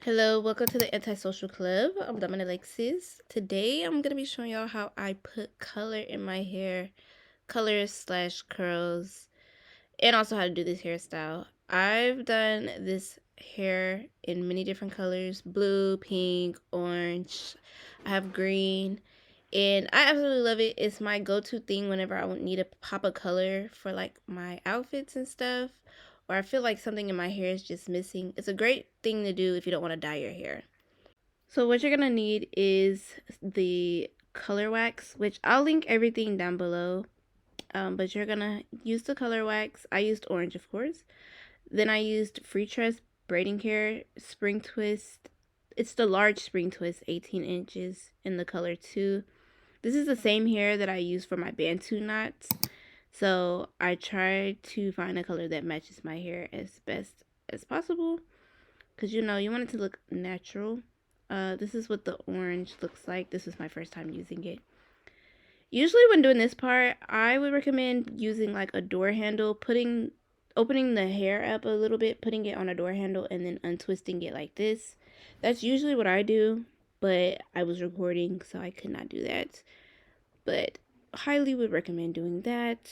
Hello, welcome to the Antisocial Club. I'm diamondalexis. Today I'm going to be showing y'all how I put color in my hair, colors slash curls, and also how to do this hairstyle. I've done this hair in many different colors: blue, pink, orange. I have green, and I absolutely love it. It's my go-to thing whenever I need to pop a color for like my outfits and stuff, or I feel like something in my hair is just missing. It's a great thing to do if you don't want to dye your hair. So what you're gonna need is the color wax, which I'll link everything down below. But you're gonna use the color wax. I used orange, of course. Then I used Free Tress Braiding Care Spring Twist. It's the large spring twist, 18 inches in the color 2. This is the same hair that I use for my Bantu knots. So I tried to find a color that matches my hair as best as possible. Because you want it to look natural. This is what the orange looks like. This is my first time using it. Usually when doing this part, I would recommend using like a door handle, opening the hair up a little bit, putting it on a door handle, and then untwisting it like this. That's usually what I do, but I was recording, so I could not do that. But highly would recommend doing that.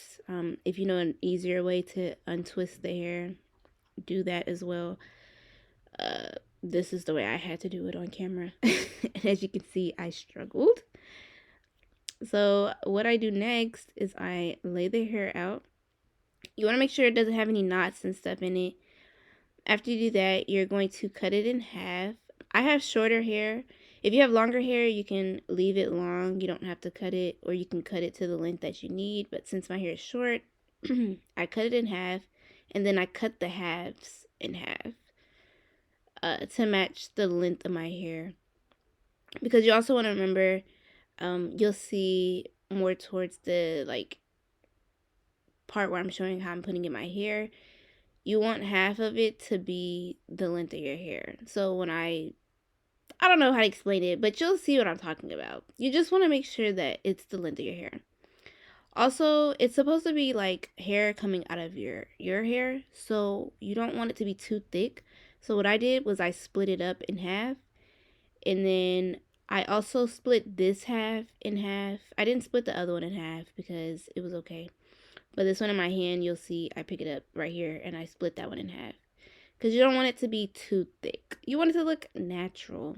If you know an easier way to untwist the hair, do that as well. This is the way I had to do it on camera. And as you can see, I struggled. So what I do next is I lay the hair out. You want to make sure it doesn't have any knots and stuff in it. After you do that, you're going to cut it in half. I have shorter hair. If you have longer hair, you can leave it long. You don't have to cut it, or you can cut it to the length that you need. But since my hair is short, I cut it in half, and then I cut the halves in half to match the length of my hair. Because you also want to remember, you'll see more towards the part where I'm showing how I'm putting in my hair. You want half of it to be the length of your hair. So when I don't know how to explain it, but you'll see what I'm talking about. You just want to make sure that it's the length of your hair. Also, it's supposed to be like hair coming out of your hair, so you don't want it to be too thick. So what I did was I split it up in half, and then I also split this half in half. I didn't split the other one in half because it was okay. But this one in my hand, you'll see I pick it up right here and I split that one in half. Because you don't want it to be too thick. You want it to look natural.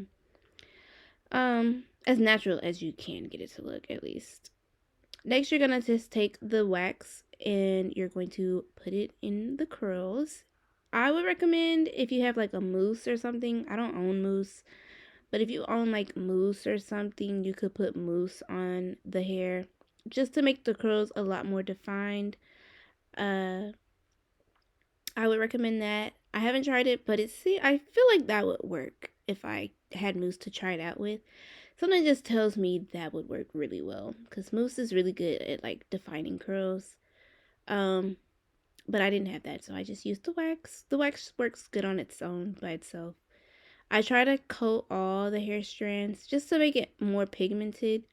As natural as you can get it to look, at least. Next, you're going to just take the wax and you're going to put it in the curls. I would recommend if you have like a mousse or something. I don't own mousse. But if you own like mousse or something, you could put mousse on the hair just to make the curls a lot more defined. I would recommend that. I haven't tried it, but I feel like that would work if I had mousse to try it out with. Something just tells me that would work really well because mousse is really good at like defining curls. But I didn't have that, so I just used the wax. The wax works good on its own by itself. I try to coat all the hair strands just to make it more pigmented.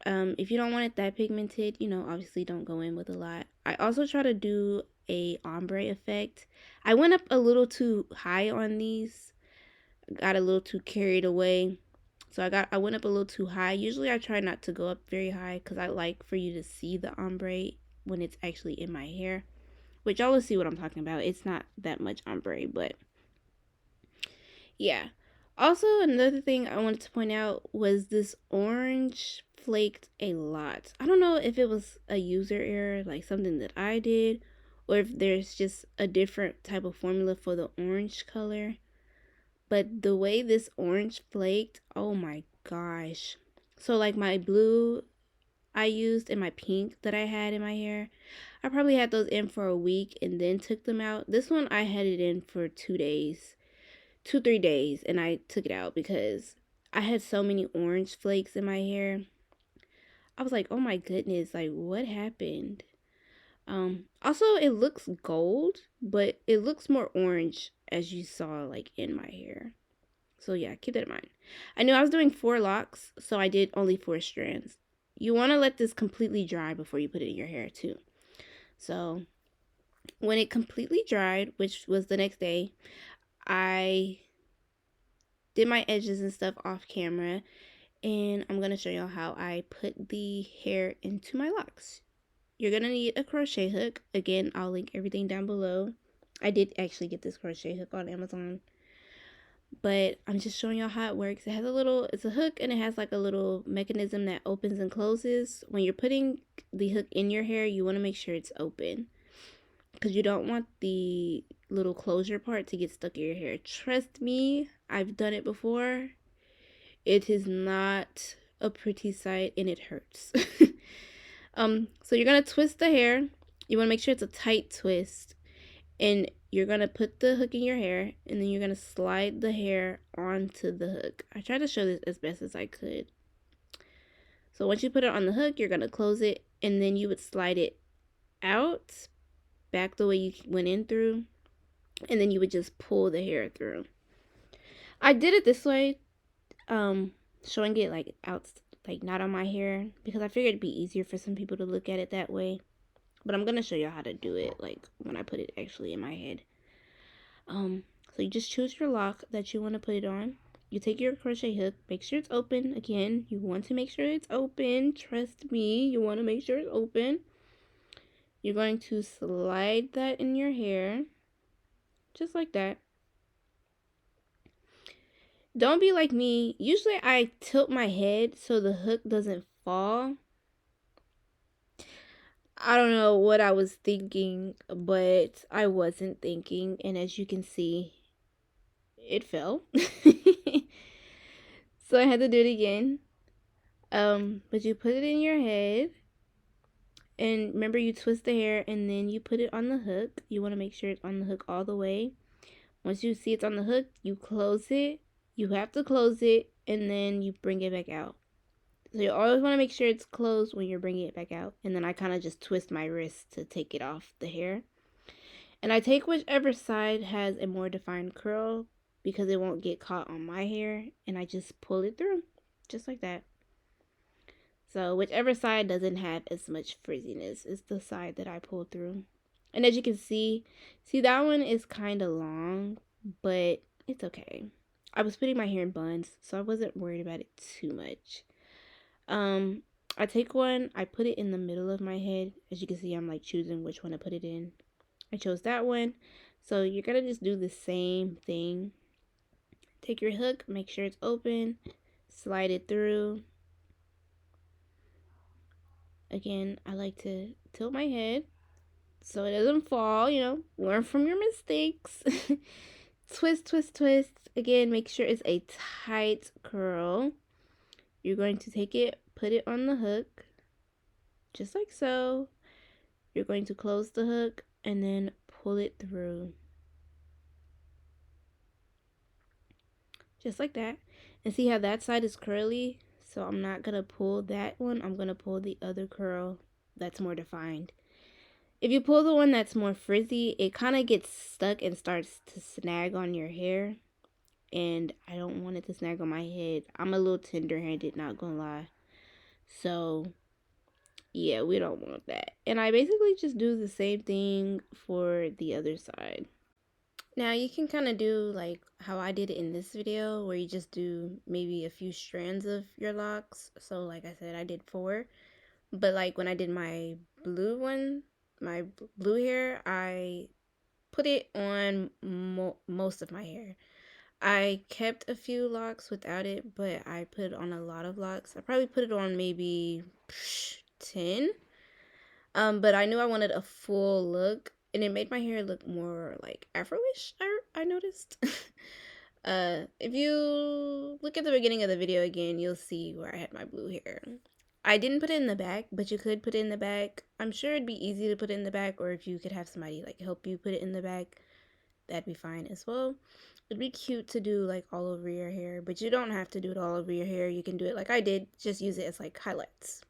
If you don't want it that pigmented, obviously don't go in with a lot. I also try to do a ombre effect. I went up a little too high on these. Got a little too carried away. So I went up a little too high. Usually I try not to go up very high because I like for you to see the ombre when it's actually in my hair. Which y'all will see what I'm talking about. It's not that much ombre, but yeah. Also, another thing I wanted to point out was this orange flaked a lot. I don't know if it was a user error, like something that I did, or if there's just a different type of formula for the orange color. But the way this orange flaked, oh my gosh. So like my blue I used and my pink that I had in my hair, I probably had those in for a week and then took them out. This one I had it in for 2 days. 2-3 days, and I took it out because I had so many orange flakes in my hair. I was like, oh my goodness, like what happened? Also it looks gold, but it looks more orange as you saw like in my hair. So yeah, keep that in mind. I knew I was doing 4 locks, so I did only 4 strands. you want to let this completely dry before you put it in your hair too. So when it completely dried, which was the next day, I did my edges and stuff off camera, and I'm going to show y'all how I put the hair into my locks. You're going to need a crochet hook. Again, I'll link everything down below. I did actually get this crochet hook on Amazon, but I'm just showing y'all how it works. It has it's a hook, and it has like a little mechanism that opens and closes. When you're putting the hook in your hair, you want to make sure it's open, because you don't want the little closure part to get stuck in your hair. Trust me, I've done it before. It is not a pretty sight, and it hurts. So you're gonna twist the hair. You want to make sure it's a tight twist, and you're gonna put the hook in your hair, and then you're gonna slide the hair onto the hook. I tried to show this as best as I could. So once you put it on the hook, you're gonna close it, and then you would slide it out back the way you went in through, and then you would just pull the hair through. I did it this way, showing it like out, like not on my hair, because I figured it'd be easier for some people to look at it that way. But I'm gonna show you how to do it, like when I put it actually in my head. So you just choose your lock that you want to put it on. You take your crochet hook, make sure it's open. Again, you want to make sure it's open. Trust me, you want to make sure it's open. You're going to slide that in your hair, just like that. Don't be like me. Usually I tilt my head so the hook doesn't fall. I don't know what I was thinking, but I wasn't thinking, and as you can see, it fell. So I had to do it again. But you put it in your head, and remember, you twist the hair, and then you put it on the hook. You want to make sure it's on the hook all the way. Once you see it's on the hook, you close it. You have to close it, and then you bring it back out. So you always want to make sure it's closed when you're bringing it back out. And then I kind of just twist my wrist to take it off the hair. And I take whichever side has a more defined curl, because it won't get caught on my hair. And I just pull it through, just like that. So whichever side doesn't have as much frizziness is the side that I pull through. And as you can see that one is kind of long, but it's okay. I was putting my hair in buns, so I wasn't worried about it too much. I take one, I put it in the middle of my head. As you can see, I'm like choosing which one to put it in. I chose that one. So you're gonna just do the same thing. Take your hook, make sure it's open, slide it through. Again, I like to tilt my head so it doesn't fall, learn from your mistakes. Twist, twist, twist. Again, make sure it's a tight curl. You're going to take it, put it on the hook, just like so. You're going to close the hook and then pull it through. Just like that. And see how that side is curly? So I'm not going to pull that one. I'm going to pull the other curl that's more defined. If you pull the one that's more frizzy, it kind of gets stuck and starts to snag on your hair. And I don't want it to snag on my head. I'm a little tender-handed, not gonna lie. So, yeah, we don't want that. And I basically just do the same thing for the other side. Now, you can kind of do like how I did it in this video, where you just do maybe a few strands of your locks. So, like I said, I did 4. But like when I did my blue one, my blue hair, I put it on most of my hair. I kept a few locks without it, but I put on a lot of locks. I probably put it on maybe 10. But I knew I wanted a full look, and it made my hair look more like Afro-ish, I noticed. If you look at the beginning of the video again, you'll see where I had my blue hair. I didn't put it in the back, but you could put it in the back. I'm sure it'd be easy to put it in the back, or if you could have somebody like help you put it in the back, that'd be fine as well. It'd be cute to do like all over your hair, but you don't have to do it all over your hair. You can do it like I did, just use it as like highlights.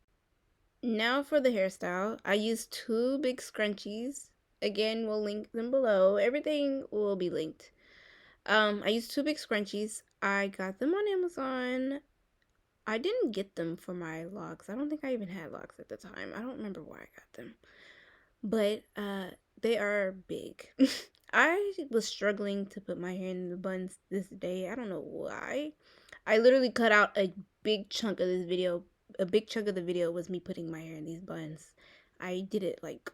Now for the hairstyle, I used 2 big scrunchies. Again, we'll link them below. Everything will be linked. I used 2 big scrunchies. I got them on Amazon. I didn't get them for my locks. I don't think I even had locks at the time. I don't remember why I got them. But they are big. I was struggling to put my hair in the buns this day. I don't know why. I literally cut out a big chunk of this video. A big chunk of the video was me putting my hair in these buns. I did it like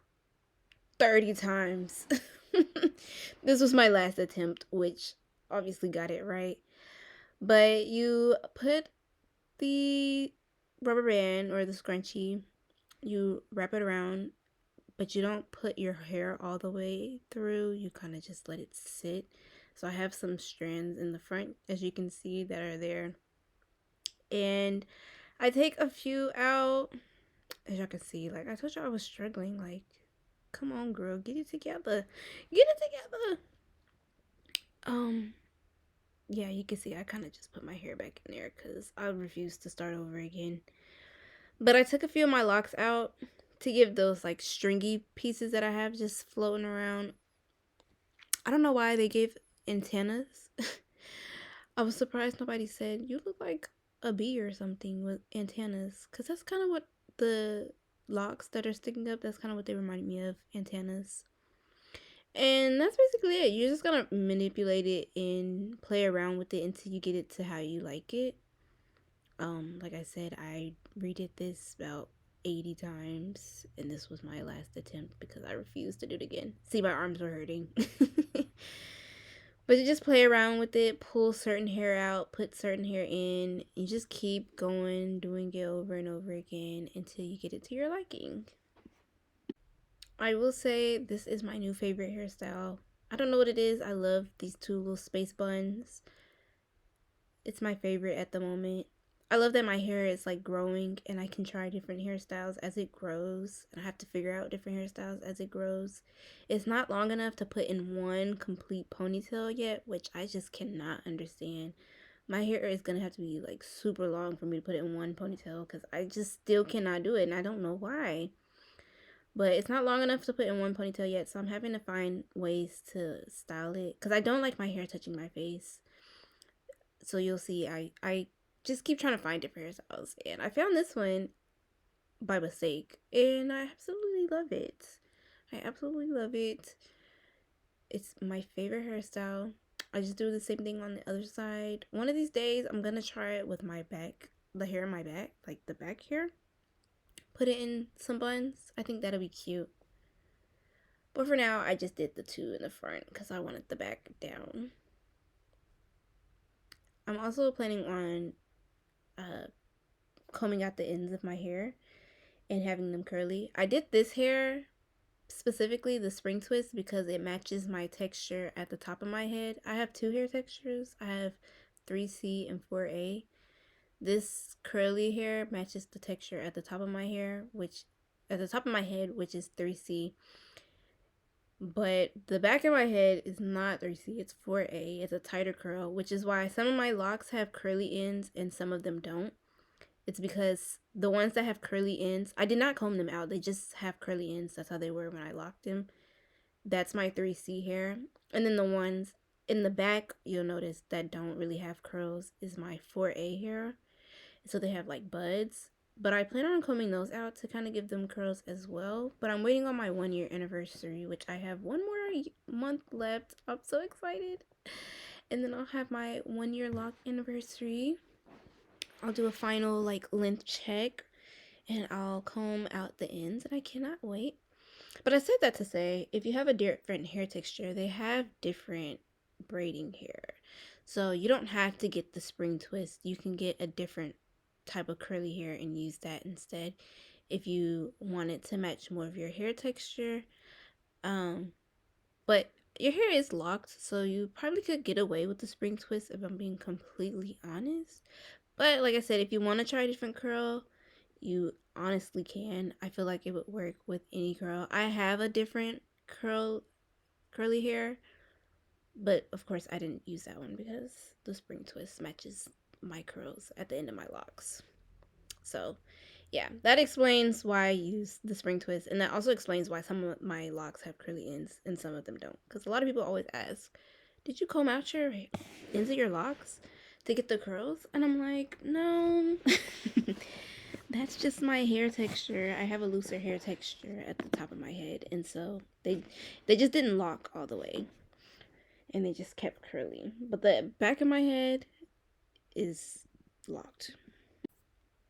30 times. This was my last attempt, which obviously got it right. But you put the rubber band or the scrunchie, you wrap it around, but you don't put your hair all the way through. You kind of just let it sit. So I have some strands in the front, as you can see, that are there. And I take a few out. As y'all can see, like I told you I was struggling. Like, come on, girl, get it together. Get it together. Yeah, you can see I kind of just put my hair back in there because I refuse to start over again. But I took a few of my locks out to give those like stringy pieces that I have just floating around. I don't know why they gave antennas. I was surprised nobody said, you look like a bee or something with antennas. Because that's kind of what the locks that are sticking up, that's kind of what they remind me of, antennas. And that's basically it. You're just going to manipulate it and play around with it until you get it to how you like it. Like I said, I redid this about 80 times, and this was my last attempt because I refused to do it again. See, my arms were hurting. But you just play around with it, pull certain hair out, put certain hair in. You just keep going, doing it over and over again until you get it to your liking. I will say this is my new favorite hairstyle. I don't know what it is. I love these two little space buns. It's my favorite at the moment. I love that my hair is like growing and I can try different hairstyles as it grows. And I have to figure out different hairstyles as it grows. It's not long enough to put in one complete ponytail yet, which I just cannot understand. My hair is going to have to be like super long for me to put it in one ponytail because I just still cannot do it and I don't know why. But it's not long enough to put in one ponytail yet, so I'm having to find ways to style it because I don't like my hair touching my face. So you'll see I just keep trying to find different hairstyles, and I found this one by mistake, and I absolutely love it. I absolutely love it. It's my favorite hairstyle. I just do the same thing on the other side. One of these days I'm gonna try it with my back, the hair in my back, like the back hair. Put it in some buns. I think that'll be cute. But for now, I just did the two in the front because I wanted the back down. I'm also planning on combing out the ends of my hair and having them curly. I did this hair, specifically the spring twist, because it matches my texture at the top of my head. I have two hair textures. I have 3C and 4A. This curly hair matches the texture at the top of my hair, which at the top of my head, which is 3C. But the back of my head is not 3C, it's 4A. It's a tighter curl, which is why some of my locks have curly ends and some of them don't. It's because the ones that have curly ends, I did not comb them out. They just have curly ends. That's how they were when I locked them. That's my 3C hair. And then the ones in the back, you'll notice that don't really have curls, is my 4A hair. So they have like buds. But I plan on combing those out to kind of give them curls as well. But I'm waiting on my 1-year anniversary, which I have one more month left. I'm so excited. And then I'll have my 1-year lock anniversary. I'll do a final like length check and I'll comb out the ends, and I cannot wait. But I said that to say, if you have a different hair texture, they have different braiding hair. So you don't have to get the spring twist. You can get a different type of curly hair and use that instead if you want it to match more of your hair texture. But your hair is locked, so you probably could get away with the spring twist if I'm being completely honest. But like I said, if you want to try a different curl, you honestly can. I feel like it would work with any curl. I have a different curly hair, but of course I didn't use that one because the spring twist matches my curls at the end of my locks. So yeah, that explains why I use the spring twist, and that also explains why some of my locks have curly ends and some of them don't, because a lot of people always ask, did you comb out your ends of your locks? to get the curls, and I'm like, no. That's just my hair texture. I have a looser hair texture at the top of my head, and so they just didn't lock all the way, and they just kept curly. But the back of my head is locked.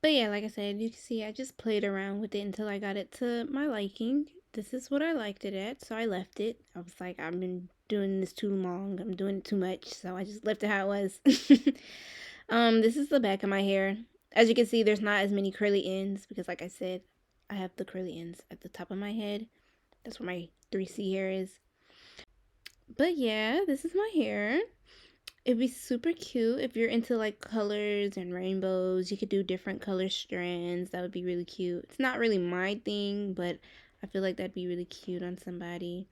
But yeah, like I said, you can see I just played around with it until I got it to my liking. This is what I liked it at, so I left it. I was like, I've been doing this too long. I'm doing it too much, so I just left it how it was. This is the back of my hair. As you can see, there's not as many curly ends because, like I said, I have the curly ends at the top of my head. That's where my 3C hair is. But yeah, this is my hair. It'd be super cute if you're into like colors and rainbows. You could do different color strands. That would be really cute. It's not really my thing, but I feel like that'd be really cute on somebody.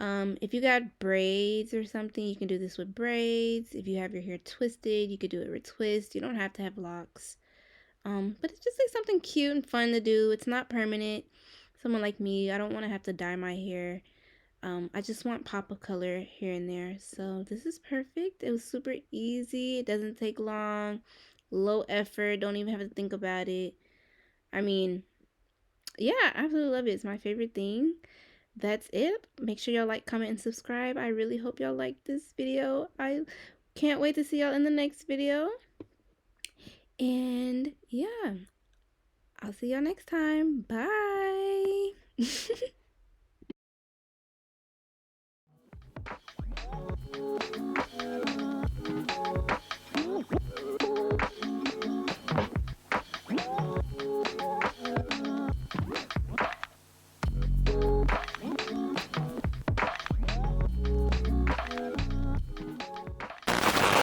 If you got braids or something, you can do this with braids. If you have your hair twisted, you could do it with twist. You don't have to have locks. But it's just like something cute and fun to do. It's not permanent. Someone like me, I don't want to have to dye my hair. I just want pop of color here and there. So this is perfect. It was super easy. It doesn't take long. Low effort. Don't even have to think about it. I mean, yeah, I absolutely love it. It's my favorite thing. That's it. Make sure y'all like, comment, and subscribe. I really hope y'all like this video. I can't wait to see y'all in the next video. And yeah, I'll see y'all next time. Bye.